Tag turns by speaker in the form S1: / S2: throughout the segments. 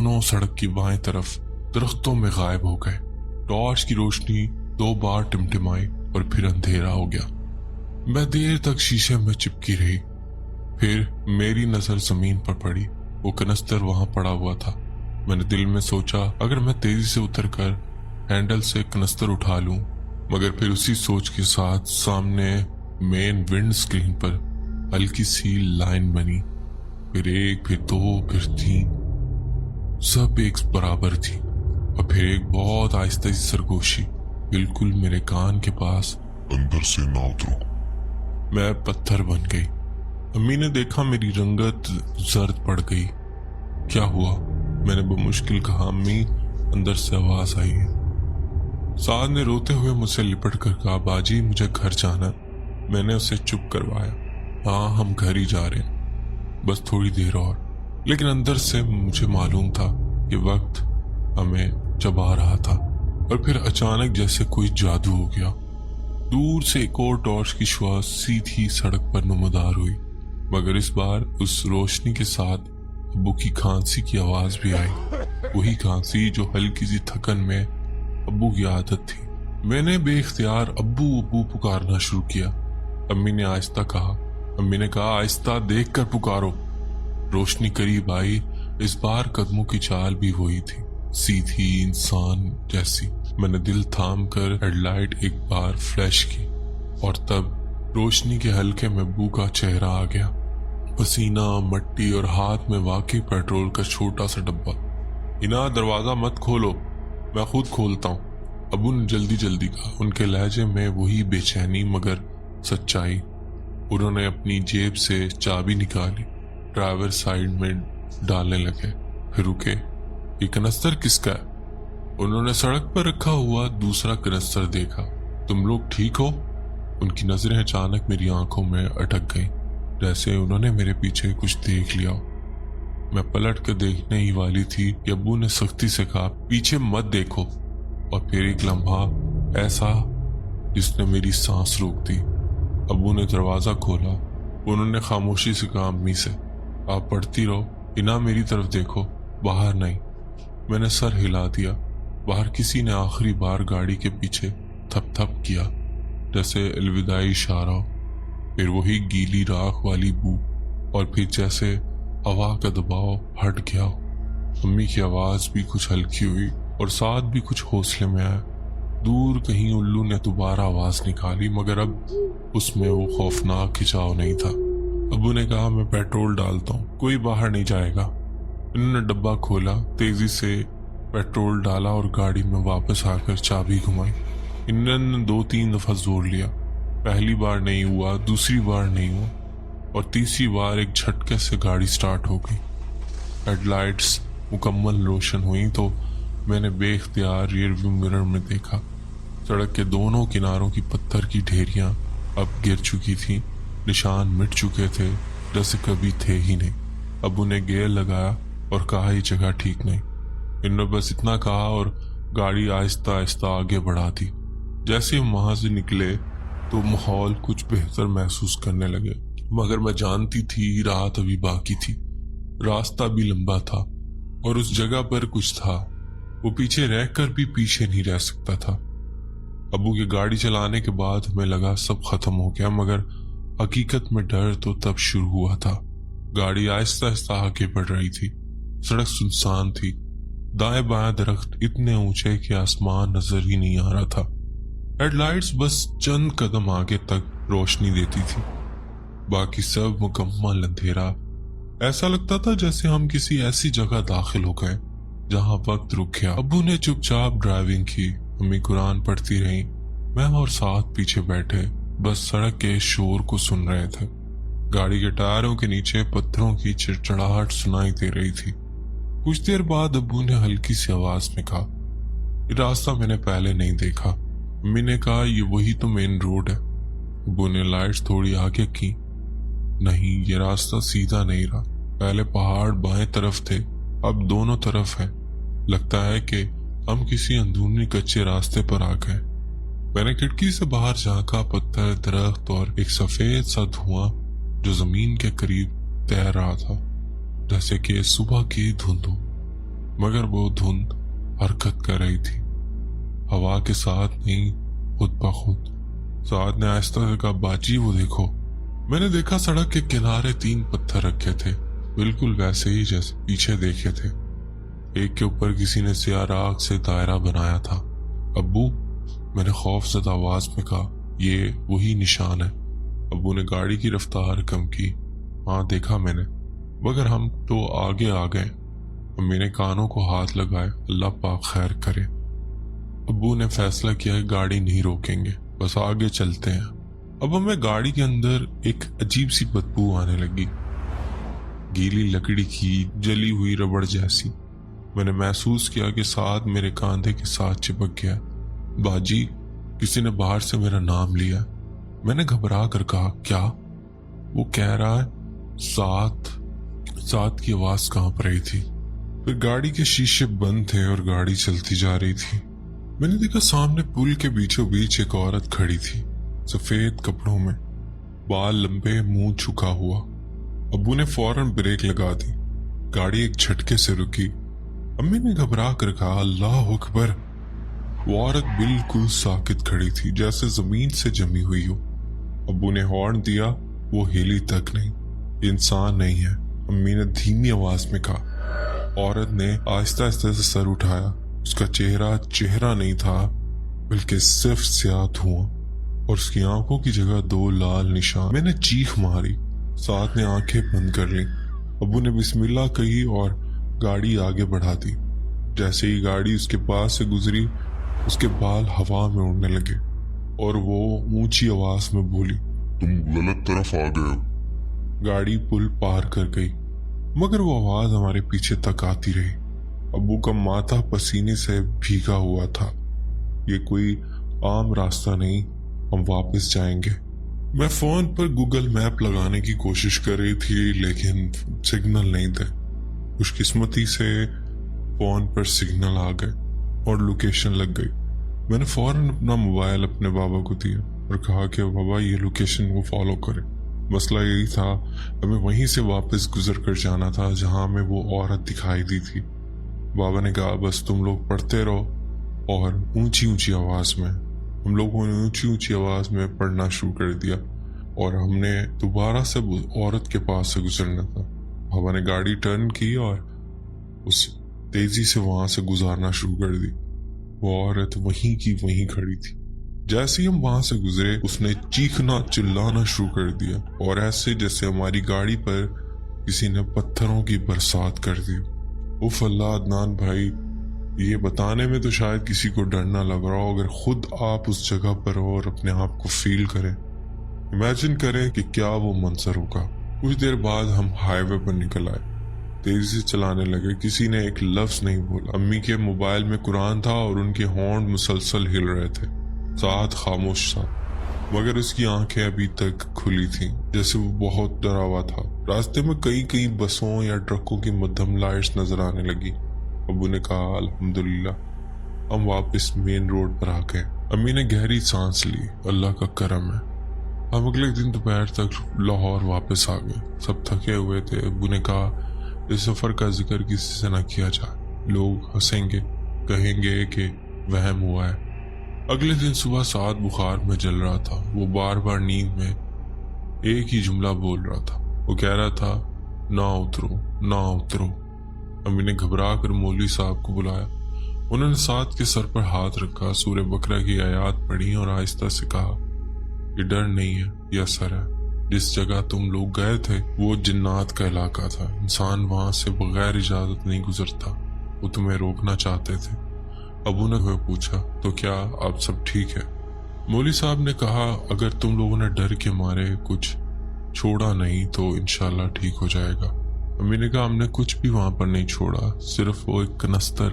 S1: दोनों सड़क की बाएं तरफ दरख्तों में गायब हो गए। टॉर्च की रोशनी 2 बार टिमटिमाई और फिर अंधेरा हो गया। मैं देर तक शीशे में चिपकी रही। फिर मेरी नजर जमीन पर पड़ी। वो कनस्तर वहां पड़ा हुआ था। मैंने दिल में सोचा अगर मैं तेजी से उतरकर हैंडल से कनस्तर उठा लूं, मगर फिर उसी सोच के साथ सामने मेन विंड स्क्रीन पर हल्की सी लाइन बनी। फिर 1, फिर 2, फिर 3, सब एक बराबर थी। और फिर एक बहुत आहिस्ता सी सरगोशी बिल्कुल मेरे कान के पास,
S2: अंदर से ना उतरो।
S1: मैं पत्थर बन गई। अम्मी ने देखा मेरी रंगत जर्द पड़ गई। क्या हुआ? मैंने बमुश्किल कहा। अम्मी, अंदर से आवाज आई है। साद ने रोते हुए मुझसे लिपट कर कहा, बाजी मुझे घर जाना। मैंने उसे चुप करवाया। हाँ, हम घर ही जा रहे हैं, बस थोड़ी देर और। लेकिन अंदर से मुझे मालूम था कि वक्त हमें चबा रहा था। और फिर अचानक जैसे कोई जादू हो गया। दूर से एक और टॉर्च की शुआ सीधी सड़क पर नमदार हुई, मगर इस बार उस रोशनी के साथ अब्बू की खांसी की आवाज भी आई। वही खांसी जो हल्की सी थकन में अब्बू की आदत थी। मैंने बेख्तियार अब्बू अब्बू पुकारना शुरू किया। अम्मी ने आहिस्ता कहा। अम्मी ने कहा, आहिस्ता देख कर पुकारो। रोशनी करीब आई। इस बार कदमों की चाल भी वही थी, सीधी इंसान जैसी। मैंने दिल थाम कर हेडलाइट एक बार फ्लैश की और तब रोशनी के हल्के में अब्बू का चेहरा आ गया। पसीना, मट्टी और हाथ में वाकई पेट्रोल का छोटा सा डब्बा। इना, दरवाजा मत खोलो, मैं खुद खोलता हूँ, अब्बू ने जल्दी जल्दी कहा। उनके लहजे में वही बेचैनी मगर सच्चाई। उन्होंने अपनी जेब से चाबी निकाली, ड्राइवर साइड में डालने लगे। फिर रुके। ये कनस्तर किसका है? उन्होंने सड़क पर रखा हुआ दूसरा कनस्तर देखा। तुम लोग ठीक हो? उनकी नजरें अचानक मेरी आंखों में अटक गईं, जैसे उन्होंने मेरे पीछे कुछ देख लिया। मैं पलट कर देखने ही वाली थी कि अब्बू ने सख्ती से कहा, पीछे मत देखो। और फिर एक लम्हा ऐसा जिसने मेरी सांस रोक दी। अब्बू ने दरवाजा खोला। उन्होंने खामोशी से कहा, अम्मी से, आप पढ़ती रहो, इना मेरी तरफ देखो, बाहर नहीं। मैंने सर हिला दिया। बाहर किसी ने आखिरी बार गाड़ी के पीछे थप थप किया, जैसे अलविदाई इशारा हो। फिर वही गीली राख वाली बू, और फिर जैसे हवा का दबाव हट गया। अम्मी की आवाज भी कुछ हल्की हुई और साथ भी कुछ हौसले में आया। दूर कहीं उल्लू ने दोबारा आवाज निकाली, मगर अब उसमें वो खौफनाक खिंचाव नहीं था। अब्बू ने कहा, मैं पेट्रोल डालता हूँ, कोई बाहर नहीं जाएगा। इन्होंने डब्बा खोला, तेजी से पेट्रोल डाला और गाड़ी में वापस आकर चाबी घुमाई। इन्होंने 2-3 दफा जोर लिया। पहली बार नहीं हुआ, दूसरी बार नहीं हुआ, और तीसरी बार एक झटके से गाड़ी स्टार्ट हो गई। हेडलाइट्स मुकम्मल रोशन हुई तो मैंने बेख्तियार रियरव्यू मिरर में देखा। सड़क के दोनों किनारों की पत्थर की ढेरियां अब गिर चुकी थी। निशान मिट चुके थे जैसे कभी थे ही नहीं। अब्बू ने गियर लगाया और कहा, ये जगह ठीक नहीं। इन्होंने बस इतना कहा और गाड़ी आहिस्ता आहिस्ता आगे बढ़ा दी। जैसे हम वहां से निकले तो माहौल कुछ बेहतर महसूस करने लगे, मगर मैं जानती थी रात अभी बाकी थी। रास्ता भी लंबा था और उस जगह पर कुछ था। वो पीछे रहकर भी पीछे नहीं रह सकता था। अब्बू की गाड़ी चलाने के बाद हमें लगा सब खत्म हो गया, मगर हकीकत में डर तो तब शुरू हुआ था। गाड़ी आहिस्ता आहिस्ता आगे बढ़ रही थी। सड़क सुनसान थी। दाएं बाएं दरख्त इतने ऊंचे कि आसमान नजर ही नहीं आ रहा था। हेडलाइट्स बस चंद कदम आगे तक रोशनी देती थी, बाकी सब मुकम्मल अंधेरा। ऐसा लगता था जैसे हम किसी ऐसी जगह दाखिल हो गए जहां वक्त रुक गया। अब्बू ने चुपचाप ड्राइविंग की, अम्मी कुरान पढ़ती रही। मैं और साथ पीछे बैठे बस सड़क के शोर को सुन रहे थे। गाड़ी के टायरों के नीचे पत्थरों की चिड़चिड़ाहट सुनाई दे रही थी। कुछ देर बाद अब्बू ने हल्की सी आवाज में कहा, ये रास्ता मैंने पहले नहीं देखा। अम्मी ने कहा, ये वही तो मेन रोड है। अब्बू ने लाइट्स थोड़ी आगे की। नहीं, ये रास्ता सीधा नहीं रहा। पहले पहाड़ बाएं तरफ थे, अब दोनों तरफ है। लगता है कि हम किसी अंदरूनी कच्चे रास्ते पर आ गए। मैंने खिड़की से बाहर झांका। पत्थर, दरख्त और एक सफेद सा धुआं जो जमीन के करीब तैर रहा था, जैसे कि सुबह की धुंध हो। मगर वो धुंध हरकत कर रही थी, हवा के साथ नहीं, खुद ब खुद। साद ने आहिस्ता से कहा, बाजी वो देखो। मैंने देखा सड़क के किनारे 3 पत्थर रखे थे, बिल्कुल वैसे ही जैसे पीछे देखे थे। एक के ऊपर किसी ने स्याह राख से दायरा बनाया था। अब्बू, मैंने खौफजदा आवाज में कहा, ये वही निशान है। अब्बू ने गाड़ी की रफ्तार कम की। हाँ देखा मैंने, मगर हम तो आगे आ गए। अम्मी ने कानों को हाथ लगाए, अल्लाह पाक खैर करे। अब्बू ने फैसला किया कि गाड़ी नहीं रोकेंगे, बस आगे चलते हैं। अब हमें गाड़ी के अंदर एक अजीब सी बदबू आने लगी, गीली लकड़ी की, जली हुई रबड़ जैसी। मैंने महसूस किया कि साथ मेरे कांधे के साथ चिपक गया। बाजी, किसी ने बाहर से मेरा नाम लिया। मैंने घबरा कर कहा, क्या? वो कह रहा है साथ की आवाज कांप रही थी। फिर गाड़ी के शीशे बंद थे और गाड़ी चलती जा रही थी। मैंने देखा सामने पुल के बीचों बीच एक औरत खड़ी थी, सफेद कपड़ों में, बाल लंबे, मुंह झुका हुआ। अब्बू ने फौरन ब्रेक लगा दी। गाड़ी एक झटके से रुकी। अम्मी ने घबरा कर कहा, अल्लाह अकबर। वो औरत बिल्कुल साकित खड़ी थी, जैसे जमीन से जमी हुई हो। अब्बू ने हॉर्न दिया, वो हिली तक नहीं। इंसान नहीं है, अम्मी ने धीमी आवाज में कहा। औरत ने आहिस्ता आहिस्ता से सर उठाया। उसका चेहरा नहीं था, बल्कि सिर्फ स्याह धुआं, और उसकी आंखों की जगह 2 लाल निशान। मैंने चीख मारी, साथ ने आंखें बंद कर ली। अब्बू ने बिस्मिल्लाह कही और गाड़ी आगे बढ़ा दी। जैसे ही गाड़ी उसके पास से गुजरी, उसके बाल हवा में उड़ने लगे और वो ऊंची आवाज में बोली,
S2: तुम गलत तरफ आ गए हो।
S1: गाड़ी पुल पार कर गई, मगर वो आवाज हमारे पीछे तक आती रही। अब्बू का माथा पसीने से भीगा हुआ था। ये कोई आम रास्ता नहीं, हम वापस जाएंगे। मैं फोन पर गूगल मैप लगाने की कोशिश कर रही थी, लेकिन सिग्नल नहीं थे। खुशकिस्मती से फोन पर सिग्नल आ गए और लोकेशन लग गई। मैंने फौरन अपना मोबाइल अपने बाबा को दिया और कहा कि बाबा ये लोकेशन को फॉलो करें। मसला यही था, हमें वहीं से वापस गुजर कर जाना था जहां हमें वो औरत दिखाई दी थी। बाबा ने कहा, बस तुम लोग पढ़ते रहो। और ऊंची ऊंची आवाज में हम लोगों ने ऊंची ऊंची आवाज में पढ़ना शुरू कर दिया और हमने दोबारा से औरत के पास से गुजरना था। बाबा ने गाड़ी टर्न की और उस तेजी से वहां से गुजारना शुरू कर दी। वो औरत वहीं की वहीं खड़ी थी। जैसे ही हम वहां से गुजरे, उसने चीखना चिल्लाना शुरू कर दिया, और ऐसे जैसे हमारी गाड़ी पर किसी ने पत्थरों की बरसात कर दी। उफ अल्लाह, अदनान भाई, ये बताने में तो शायद किसी को डर ना लग रहा हो, अगर खुद आप उस जगह पर हो और अपने आप को फील करें, इमेजिन करें कि क्या वो मंजर होगा। कुछ देर बाद हम हाईवे पर निकल आए, तेजी से चलाने लगे। किसी ने एक लफ्ज नहीं बोला। अम्मी के मोबाइल में कुरान था और उनके हॉर्न मुसलसल हिल रहे थे। साथ खामोश था, मगर उसकी आंखें अभी तक खुली थीं, जैसे वो बहुत डरा हुआ था। रास्ते में कई बसों या ट्रकों की मध्यम लाइट्स नजर आने लगी। अब्बू ने कहा, अल्हम्दुलिल्लाह, हम वापस मेन रोड पर आ गए। अम्मी ने गहरी सांस ली, अल्लाह का करम है। हम अगले दिन दोपहर तक लाहौर वापस आ गए। सब थके हुए थे। अब्बू ने कहा, इस सफर का जिक्र किसी से न किया जाए, लोग हंसेंगे, कहेंगे कि वहम हुआ है। अगले दिन सुबह साद बुखार में जल रहा था। वो बार बार नींद में एक ही जुमला बोल रहा था। वो कह रहा था, ना उतरो, ना उतरो। अम्मी ने घबरा कर मौलवी साहब को बुलाया। उन्होंने साद के सर पर हाथ रखा, सूरह बकरा की आयत पढ़ी और आहिस्ता से कहा, ये डर नहीं है, ये असर है। जिस जगह तुम लोग गए थे वो जिन्नात का इलाका था। इंसान वहां से बगैर इजाजत नहीं गुजरता। वो तुम्हें रोकना चाहते थे। अबू ने पूछा, तो क्या आप सब ठीक है? मौलवी साहब ने कहा, अगर तुम लोगों ने डर के मारे कुछ छोड़ा नहीं तो इंशाल्लाह ठीक हो जाएगा। अम्मी ने कहा, हमने कुछ भी वहां पर नहीं छोड़ा, सिर्फ वो एक कनस्तर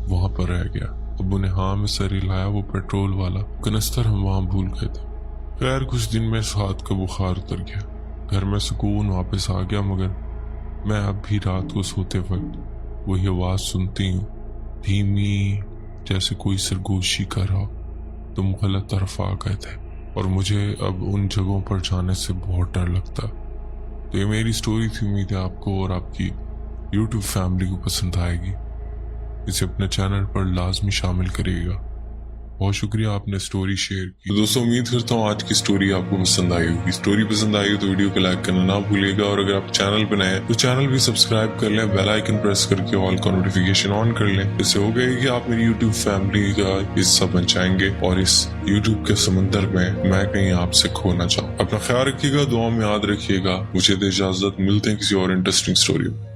S1: वहां पर रह गया। अबू ने हाँ में सर हिलाया। वो पेट्रोल वाला कनस्तर हम वहां भूल गए थे। खैर कुछ दिन में साद का बुखार उतर गया, घर में सुकून वापस आ गया। मगर मैं अब भी रात को सोते वक्त वही आवाज सुनती हूँ, धीमी, जैसे कोई सरगोशी कर रहा। तुम गलत तरफ आ गए थे और मुझे अब उन जगहों पर जाने से बहुत डर लगता। तो ये मेरी स्टोरी थी। उम्मीद है आपको और आपकी YouTube फैमिली को पसंद आएगी। इसे अपने चैनल पर लाजमी शामिल करिएगा। बहुत शुक्रिया आपने स्टोरी शेयर की। तो दोस्तों उम्मीद करता हूँ आज की स्टोरी आपको पसंद आई होगी। स्टोरी पसंद आई हो तो वीडियो को लाइक करना ना भूलिएगा, और अगर आप चैनल पर नए हैं तो चैनल भी सब्सक्राइब कर लें, बेल आइकन प्रेस करके ऑल का नोटिफिकेशन ऑन कर लें। इससे हो गया कि आप मेरी यूट्यूब फैमिली का हिस्सा बन जाएंगे और इस यूट्यूब के समंदर में मैं कहीं आपसे खो ना चाहूँ। अपना ख्याल रखिएगा, दुआ में याद रखिएगा। मुझे दे इजाजत, मिलते हैं किसी और इंटरेस्टिंग स्टोरी में।